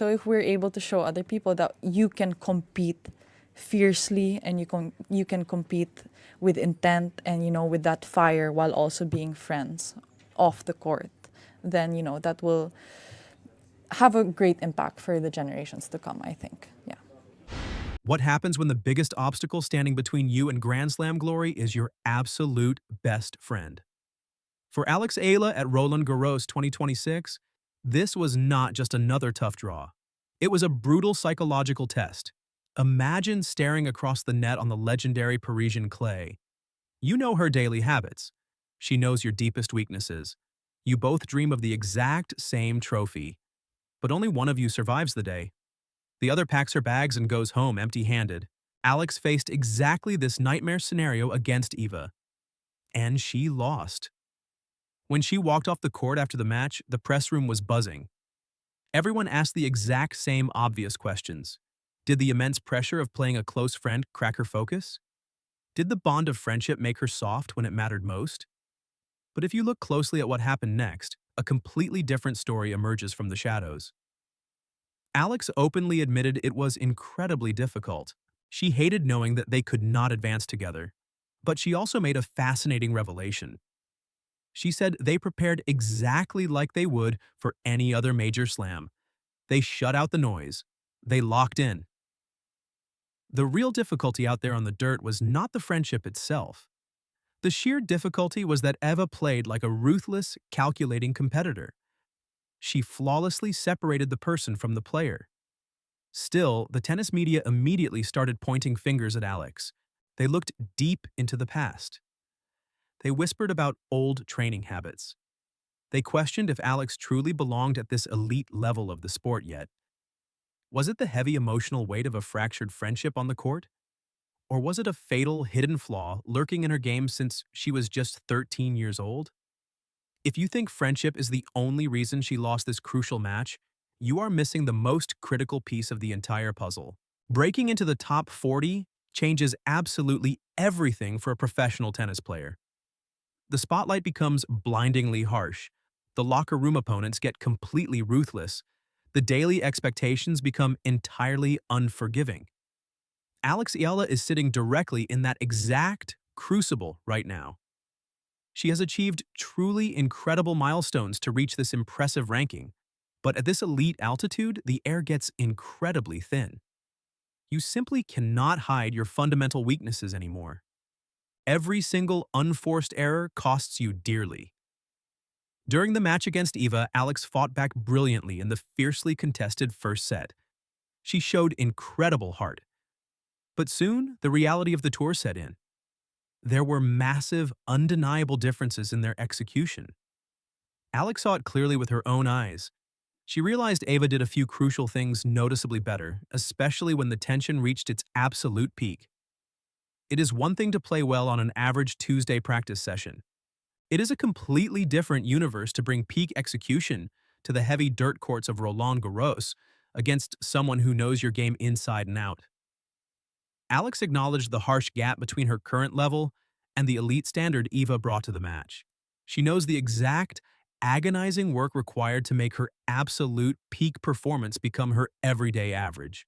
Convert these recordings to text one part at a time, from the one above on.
So if we're able to show other people that you can compete fiercely and you can compete with intent and with that fire while also being friends off the court, then that will have a great impact for the generations to come, I think. Yeah. What happens when the biggest obstacle standing between you and Grand Slam glory is your absolute best friend? For Alex Eala at Roland Garros 2026, this was not just another tough draw. It was a brutal psychological test. Imagine staring across the net on the legendary Parisian clay. You know her daily habits. She knows your deepest weaknesses. You both dream of the exact same trophy. But only one of you survives the day. The other packs her bags and goes home empty-handed. Alex faced exactly this nightmare scenario against Eva. And she lost. When she walked off the court after the match, the press room was buzzing. Everyone asked the exact same obvious questions. Did the immense pressure of playing a close friend crack her focus? Did the bond of friendship make her soft when it mattered most? But if you look closely at what happened next, a completely different story emerges from the shadows. Alex openly admitted it was incredibly difficult. She hated knowing that they could not advance together. But she also made a fascinating revelation. She said they prepared exactly like they would for any other major slam. They shut out the noise. They locked in. The real difficulty out there on the dirt was not the friendship itself. The sheer difficulty was that Eva played like a ruthless, calculating competitor. She flawlessly separated the person from the player. Still, the tennis media immediately started pointing fingers at Alex. They looked deep into the past. They whispered about old training habits. They questioned if Alex truly belonged at this elite level of the sport yet. Was it the heavy emotional weight of a fractured friendship on the court? Or was it a fatal, hidden flaw lurking in her game since she was just 13 years old? If you think friendship is the only reason she lost this crucial match, you are missing the most critical piece of the entire puzzle. Breaking into the top 40 changes absolutely everything for a professional tennis player. The spotlight becomes blindingly harsh. The locker room opponents get completely ruthless. The daily expectations become entirely unforgiving. Alex Eala is sitting directly in that exact crucible right now. She has achieved truly incredible milestones to reach this impressive ranking, but at this elite altitude, the air gets incredibly thin. You simply cannot hide your fundamental weaknesses anymore. Every single unforced error costs you dearly. During the match against Eva, Alex fought back brilliantly in the fiercely contested first set. She showed incredible heart. But soon, the reality of the tour set in. There were massive, undeniable differences in their execution. Alex saw it clearly with her own eyes. She realized Eva did a few crucial things noticeably better, especially when the tension reached its absolute peak. It is one thing to play well on an average Tuesday practice session. It is a completely different universe to bring peak execution to the heavy dirt courts of Roland Garros against someone who knows your game inside and out. Alex acknowledged the harsh gap between her current level and the elite standard Eva brought to the match. She knows the exact, agonizing work required to make her absolute peak performance become her everyday average.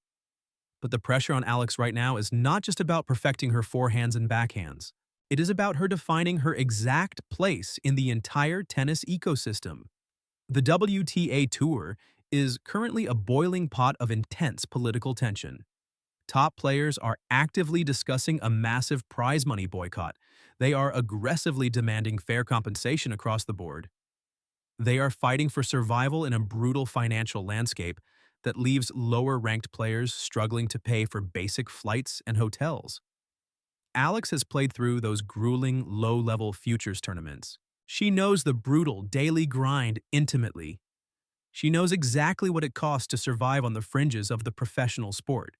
But the pressure on Alex right now is not just about perfecting her forehands and backhands. It is about her defining her exact place in the entire tennis ecosystem. The WTA Tour is currently a boiling pot of intense political tension. Top players are actively discussing a massive prize money boycott. They are aggressively demanding fair compensation across the board. They are fighting for survival in a brutal financial landscape that leaves lower-ranked players struggling to pay for basic flights and hotels. Alex has played through those grueling, low-level futures tournaments. She knows the brutal, daily grind intimately. She knows exactly what it costs to survive on the fringes of the professional sport.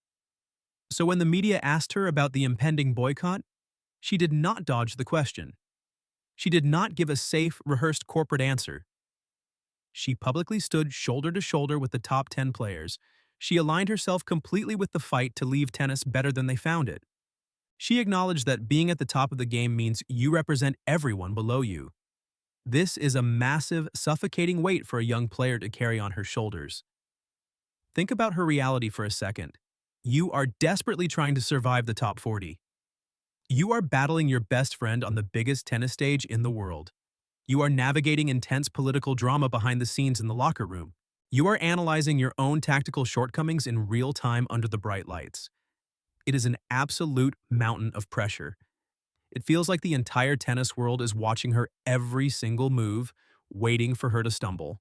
So when the media asked her about the impending boycott, she did not dodge the question. She did not give a safe, rehearsed corporate answer. She publicly stood shoulder to shoulder with the top 10 players. She aligned herself completely with the fight to leave tennis better than they found it. She acknowledged that being at the top of the game means you represent everyone below you. This is a massive, suffocating weight for a young player to carry on her shoulders. Think about her reality for a second. You are desperately trying to survive the top 40. You are battling your best friend on the biggest tennis stage in the world. You are navigating intense political drama behind the scenes in the locker room. You are analyzing your own tactical shortcomings in real time under the bright lights. It is an absolute mountain of pressure. It feels like the entire tennis world is watching her every single move, waiting for her to stumble.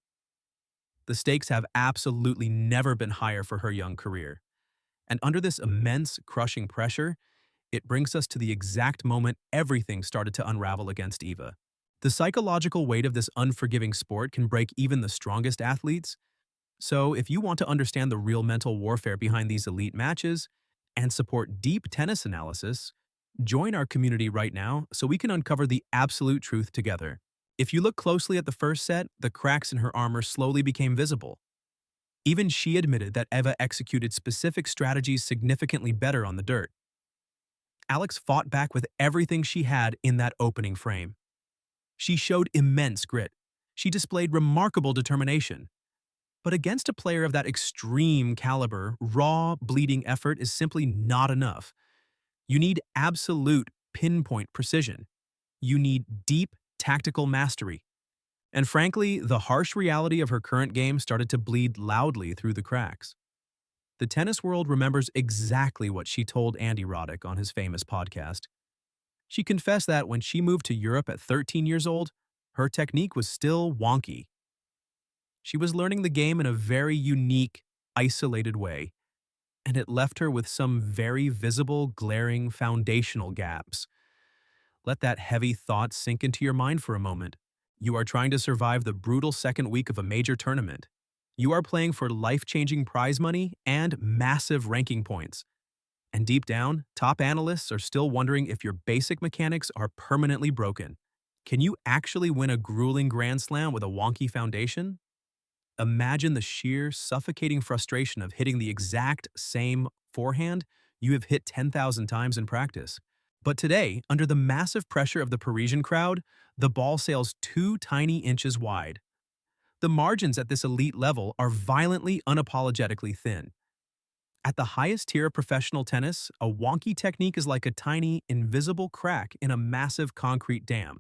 The stakes have absolutely never been higher for her young career. And under this immense, crushing pressure, it brings us to the exact moment everything started to unravel against Eva. The psychological weight of this unforgiving sport can break even the strongest athletes. So, if you want to understand the real mental warfare behind these elite matches and support deep tennis analysis, join our community right now so we can uncover the absolute truth together. If you look closely at the first set, the cracks in her armor slowly became visible. Even she admitted that Eva executed specific strategies significantly better on the dirt. Alex fought back with everything she had in that opening frame. She showed immense grit. She displayed remarkable determination. But against a player of that extreme caliber, raw, bleeding effort is simply not enough. You need absolute pinpoint precision. You need deep tactical mastery. And frankly, the harsh reality of her current game started to bleed loudly through the cracks. The tennis world remembers exactly what she told Andy Roddick on his famous podcast. She confessed that when she moved to Europe at 13 years old, her technique was still wonky. She was learning the game in a very unique, isolated way, and it left her with some very visible, glaring foundational gaps. Let that heavy thought sink into your mind for a moment. You are trying to survive the brutal second week of a major tournament. You are playing for life-changing prize money and massive ranking points. And deep down, top analysts are still wondering if your basic mechanics are permanently broken. Can you actually win a grueling Grand Slam with a wonky foundation? Imagine the sheer, suffocating frustration of hitting the exact same forehand you have hit 10,000 times in practice. But today, under the massive pressure of the Parisian crowd, the ball sails 2 tiny inches wide. The margins at this elite level are violently, unapologetically thin. At the highest tier of professional tennis, a wonky technique is like a tiny, invisible crack in a massive concrete dam.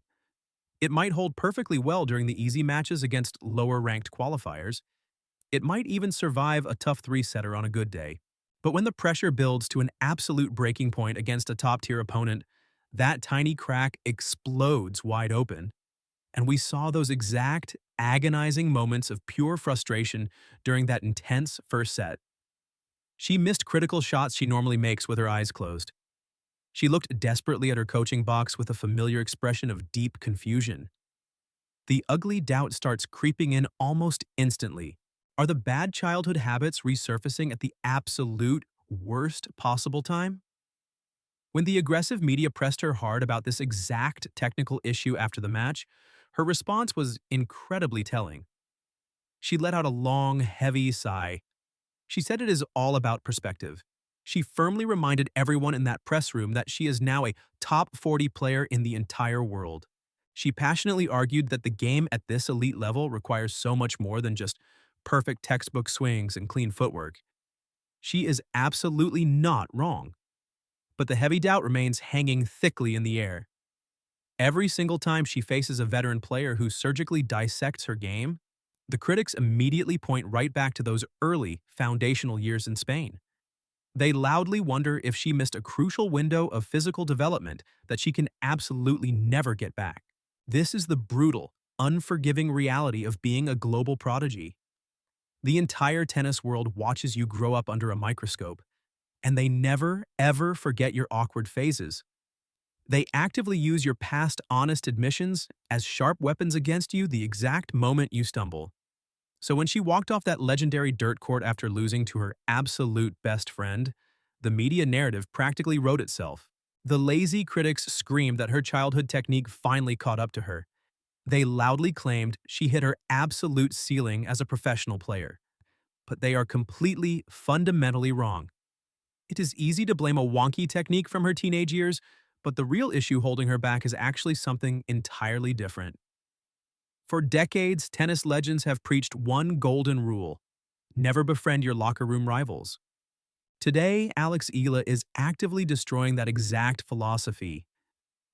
It might hold perfectly well during the easy matches against lower-ranked qualifiers. It might even survive a tough three-setter on a good day. But when the pressure builds to an absolute breaking point against a top-tier opponent, that tiny crack explodes wide open. And we saw those exact, agonizing moments of pure frustration during that intense first set. She missed critical shots she normally makes with her eyes closed. She looked desperately at her coaching box with a familiar expression of deep confusion. The ugly doubt starts creeping in almost instantly. Are the bad childhood habits resurfacing at the absolute worst possible time? When the aggressive media pressed her hard about this exact technical issue after the match, her response was incredibly telling. She let out a long, heavy sigh. She said it is all about perspective. She firmly reminded everyone in that press room that she is now a top 40 player in the entire world. She passionately argued that the game at this elite level requires so much more than just perfect textbook swings and clean footwork. She is absolutely not wrong. But the heavy doubt remains hanging thickly in the air. Every single time she faces a veteran player who surgically dissects her game, the critics immediately point right back to those early, foundational years in Spain. They loudly wonder if she missed a crucial window of physical development that she can absolutely never get back. This is the brutal, unforgiving reality of being a global prodigy. The entire tennis world watches you grow up under a microscope, and they never, ever forget your awkward phases. They actively use your past honest admissions as sharp weapons against you the exact moment you stumble. So when she walked off that legendary dirt court after losing to her absolute best friend, the media narrative practically wrote itself. The lazy critics screamed that her childhood technique finally caught up to her. They loudly claimed she hit her absolute ceiling as a professional player. But they are completely, fundamentally wrong. It is easy to blame a wonky technique from her teenage years, but the real issue holding her back is actually something entirely different. For decades, tennis legends have preached one golden rule: Never befriend your locker room rivals. Today, Alex Eala is actively destroying that exact philosophy.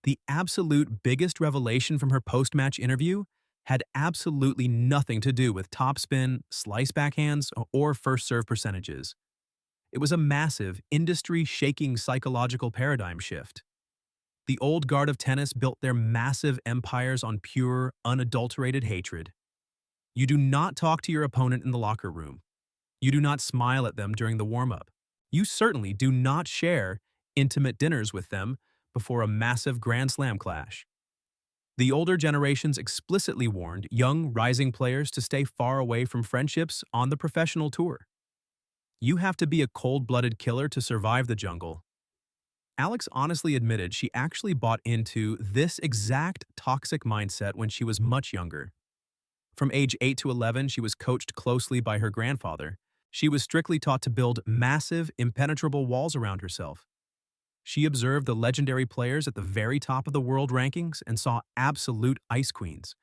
The absolute biggest revelation from her post-match interview had absolutely nothing to do with topspin, slice backhands, or first serve percentages. It was a massive, industry-shaking psychological paradigm shift. The old guard of tennis built their massive empires on pure, unadulterated hatred. You do not talk to your opponent in the locker room. You do not smile at them during the warm-up. You certainly do not share intimate dinners with them before a massive Grand Slam clash. The older generations explicitly warned young, rising players to stay far away from friendships on the professional tour. You have to be a cold-blooded killer to survive the jungle. Alex honestly admitted she actually bought into this exact toxic mindset when she was much younger. From age 8 to 11, she was coached closely by her grandfather. She was strictly taught to build massive, impenetrable walls around herself. She observed the legendary players at the very top of the world rankings and saw absolute ice queens.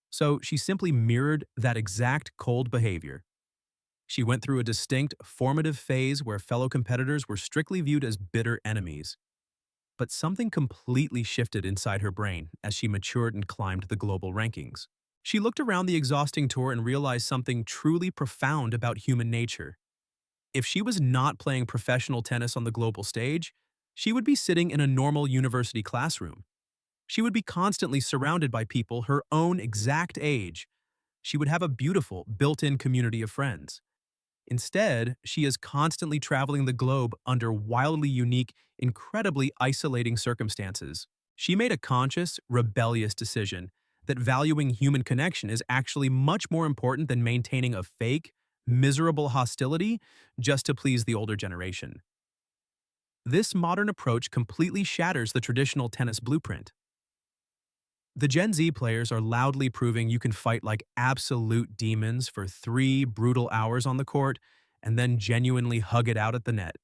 So she simply mirrored that exact cold behavior. She went through a distinct, formative phase where fellow competitors were strictly viewed as bitter enemies. But something completely shifted inside her brain as she matured and climbed the global rankings. She looked around the exhausting tour and realized something truly profound about human nature. If she was not playing professional tennis on the global stage, she would be sitting in a normal university classroom. She would be constantly surrounded by people her own exact age. She would have a beautiful, built-in community of friends. Instead, she is constantly traveling the globe under wildly unique, incredibly isolating circumstances. She made a conscious, rebellious decision that valuing human connection is actually much more important than maintaining a fake, miserable hostility just to please the older generation. This modern approach completely shatters the traditional tennis blueprint. The Gen Z players are loudly proving you can fight like absolute demons for 3 brutal hours on the court and then genuinely hug it out at the net.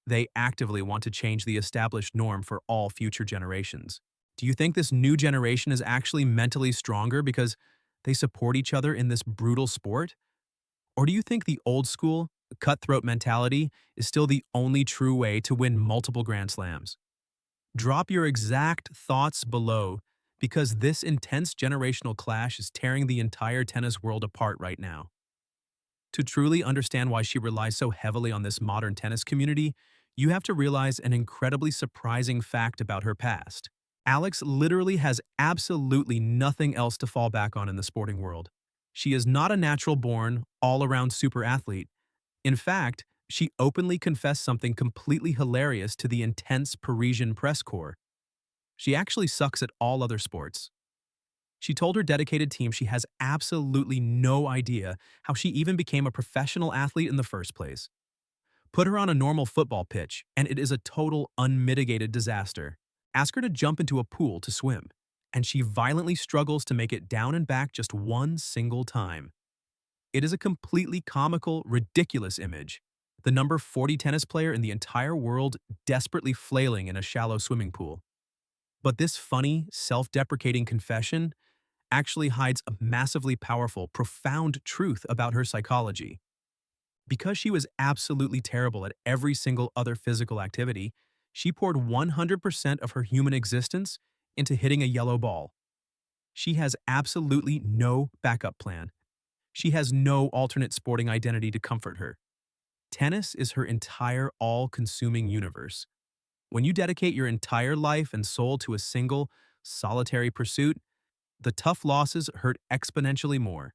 They actively want to change the established norm for all future generations. Do you think this new generation is actually mentally stronger because they support each other in this brutal sport? Or do you think the old school, cutthroat mentality is still the only true way to win multiple Grand Slams? Drop your exact thoughts below because this intense generational clash is tearing the entire tennis world apart right now. To truly understand why she relies so heavily on this modern tennis community, you have to realize an incredibly surprising fact about her past. Alex literally has absolutely nothing else to fall back on in the sporting world. She is not a natural-born, all-around super athlete. In fact, she openly confessed something completely hilarious to the intense Parisian press corps. She actually sucks at all other sports. She told her dedicated team she has absolutely no idea how she even became a professional athlete in the first place. Put her on a normal football pitch, and it is a total unmitigated disaster. Ask her to jump into a pool to swim, and she violently struggles to make it down and back just one single time. It is a completely comical, ridiculous image. The number 40 tennis player in the entire world desperately flailing in a shallow swimming pool. But this funny, self-deprecating confession actually hides a massively powerful, profound truth about her psychology. Because she was absolutely terrible at every single other physical activity, she poured 100% of her human existence into hitting a yellow ball. She has absolutely no backup plan. She has no alternate sporting identity to comfort her. Tennis is her entire all-consuming universe. When you dedicate your entire life and soul to a single, solitary pursuit, the tough losses hurt exponentially more.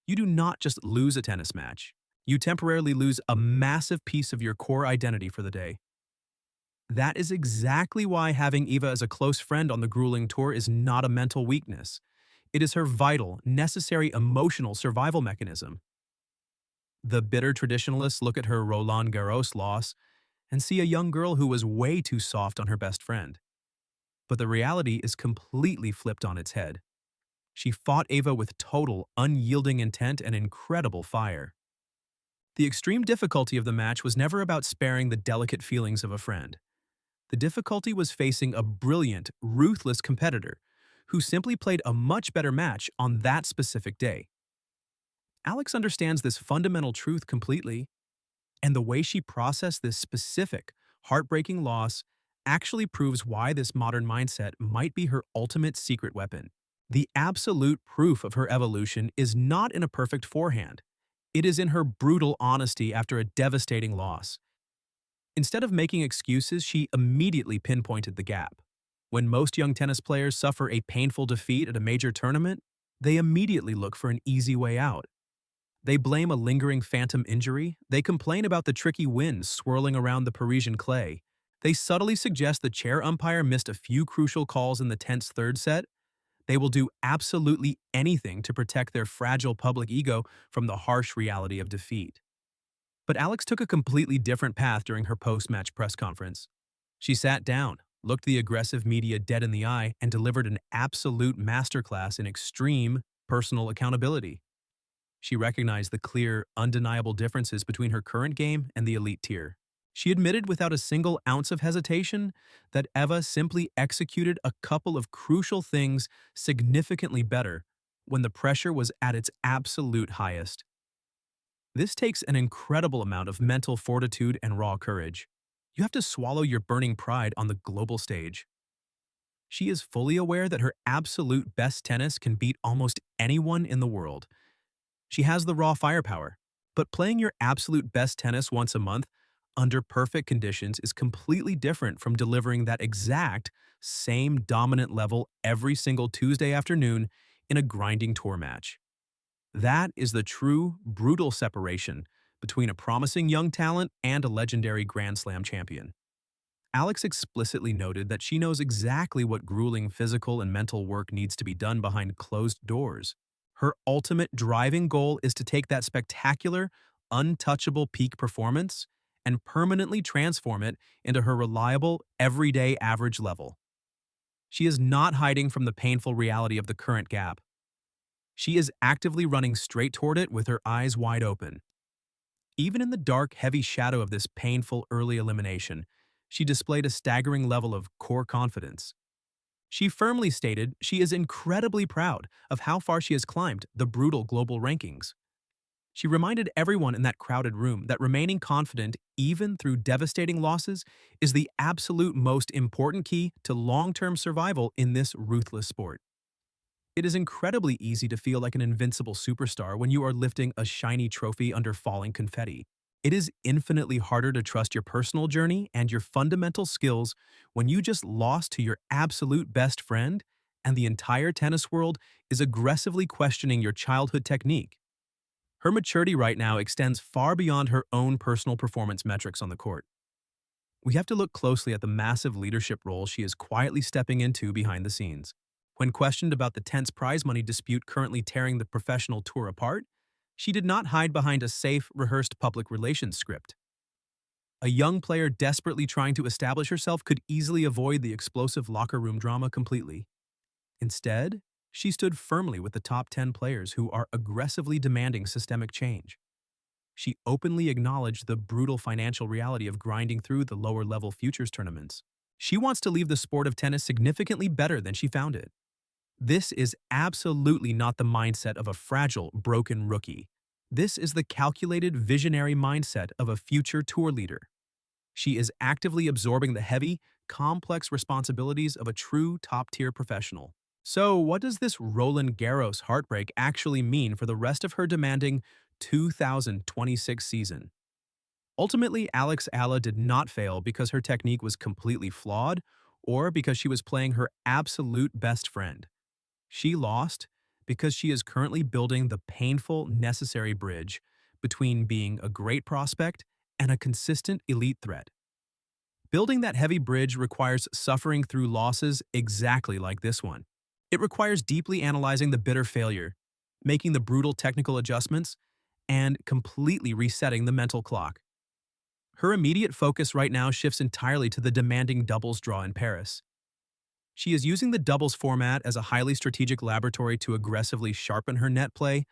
You do not just lose a tennis match. You temporarily lose a massive piece of your core identity for the day. That is exactly why having Eva as a close friend on the grueling tour is not a mental weakness. It is her vital, necessary emotional survival mechanism. The bitter traditionalists look at her Roland Garros loss and see a young girl who was way too soft on her best friend. But the reality is completely flipped on its head. She fought Eva with total, unyielding intent and incredible fire. The extreme difficulty of the match was never about sparing the delicate feelings of a friend. The difficulty was facing a brilliant, ruthless competitor who simply played a much better match on that specific day. Alex understands this fundamental truth completely, and the way she processed this specific, heartbreaking loss actually proves why this modern mindset might be her ultimate secret weapon. The absolute proof of her evolution is not in a perfect forehand. It is in her brutal honesty after a devastating loss. Instead of making excuses, she immediately pinpointed the gap. When most young tennis players suffer a painful defeat at a major tournament, they immediately look for an easy way out. They blame a lingering phantom injury. They complain about the tricky winds swirling around the Parisian clay. They subtly suggest the chair umpire missed a few crucial calls in the tense third set. They will do absolutely anything to protect their fragile public ego from the harsh reality of defeat. But Alex took a completely different path during her post-match press conference. She sat down, looked the aggressive media dead in the eye, and delivered an absolute masterclass in extreme personal accountability. She recognized the clear, undeniable differences between her current game and the elite tier. She admitted without a single ounce of hesitation that Eva simply executed a couple of crucial things significantly better when the pressure was at its absolute highest. This takes an incredible amount of mental fortitude and raw courage. You have to swallow your burning pride on the global stage. She is fully aware that her absolute best tennis can beat almost anyone in the world. She has the raw firepower, but playing your absolute best tennis once a month under perfect conditions is completely different from delivering that exact same dominant level every single Tuesday afternoon in a grinding tour match. That is the true, brutal separation between a promising young talent and a legendary Grand Slam champion. Alex explicitly noted that she knows exactly what grueling physical and mental work needs to be done behind closed doors. Her ultimate driving goal is to take that spectacular, untouchable peak performance and permanently transform it into her reliable, everyday average level. She is not hiding from the painful reality of the current gap. She is actively running straight toward it with her eyes wide open. Even in the dark, heavy shadow of this painful early elimination, she displayed a staggering level of core confidence. She firmly stated she is incredibly proud of how far she has climbed the brutal global rankings. She reminded everyone in that crowded room that remaining confident, even through devastating losses, is the absolute most important key to long-term survival in this ruthless sport. It is incredibly easy to feel like an invincible superstar when you are lifting a shiny trophy under falling confetti. It is infinitely harder to trust your personal journey and your fundamental skills when you just lost to your absolute best friend and the entire tennis world is aggressively questioning your childhood technique. Her maturity right now extends far beyond her own personal performance metrics on the court. We have to look closely at the massive leadership role she is quietly stepping into behind the scenes. When questioned about the tense prize money dispute currently tearing the professional tour apart, she did not hide behind a safe, rehearsed public relations script. A young player desperately trying to establish herself could easily avoid the explosive locker room drama completely. Instead, she stood firmly with the top 10 players who are aggressively demanding systemic change. She openly acknowledged the brutal financial reality of grinding through the lower-level futures tournaments. She wants to leave the sport of tennis significantly better than she found it. This is absolutely not the mindset of a fragile, broken rookie. This is the calculated, visionary mindset of a future tour leader. She is actively absorbing the heavy, complex responsibilities of a true top-tier professional. So, what does this Roland Garros heartbreak actually mean for the rest of her demanding 2026 season? Ultimately, Alex Eala did not fail because her technique was completely flawed or because she was playing her absolute best friend. She lost because she is currently building the painful, necessary bridge between being a great prospect and a consistent elite threat. Building that heavy bridge requires suffering through losses exactly like this one. It requires deeply analyzing the bitter failure, making the brutal technical adjustments, and completely resetting the mental clock. Her immediate focus right now shifts entirely to the demanding doubles draw in Paris. She is using the doubles format as a highly strategic laboratory to aggressively sharpen her net play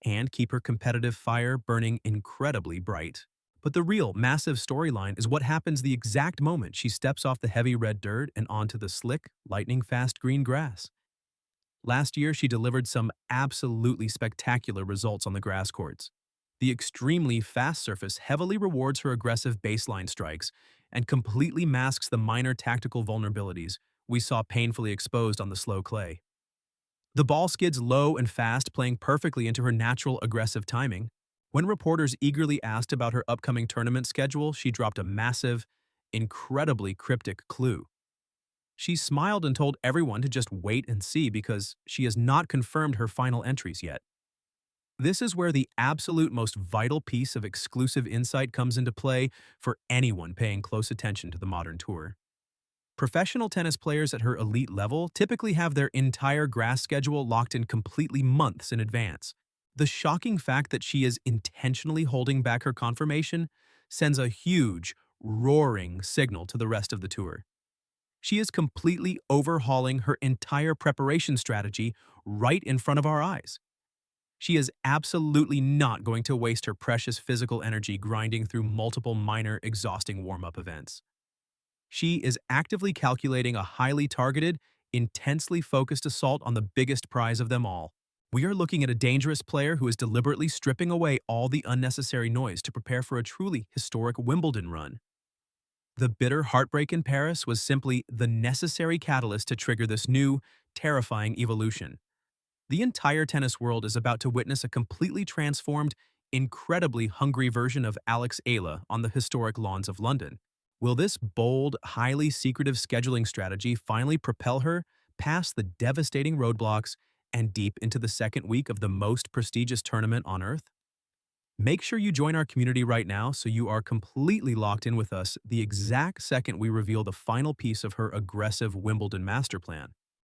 and keep her competitive fire burning incredibly bright. But the real, massive storyline is what happens the exact moment she steps off the heavy red dirt and onto the slick, lightning-fast green grass. Last year, she delivered some absolutely spectacular results on the grass courts. The extremely fast surface heavily rewards her aggressive baseline strikes and completely masks the minor tactical vulnerabilities we saw painfully exposed on the slow clay. The ball skids low and fast, playing perfectly into her natural aggressive timing. When reporters eagerly asked about her upcoming tournament schedule, she dropped a massive, incredibly cryptic clue. She smiled and told everyone to just wait and see because she has not confirmed her final entries yet. This is where the absolute most vital piece of exclusive insight comes into play for anyone paying close attention to the modern tour. Professional tennis players at her elite level typically have their entire grass schedule locked in completely months in advance. The shocking fact that she is intentionally holding back her confirmation sends a huge, roaring signal to the rest of the tour. She is completely overhauling her entire preparation strategy right in front of our eyes. She is absolutely not going to waste her precious physical energy grinding through multiple minor, exhausting warm-up events. She is actively calculating a highly targeted, intensely focused assault on the biggest prize of them all. We are looking at a dangerous player who is deliberately stripping away all the unnecessary noise to prepare for a truly historic Wimbledon run. The bitter heartbreak in Paris was simply the necessary catalyst to trigger this new, terrifying evolution. The entire tennis world is about to witness a completely transformed, incredibly hungry version of Alex Eala on the historic lawns of London. Will this bold, highly secretive scheduling strategy finally propel her past the devastating roadblocks and deep into the second week of the most prestigious tournament on Earth? Make sure you join our community right now so you are completely locked in with us the exact second we reveal the final piece of her aggressive Wimbledon master plan.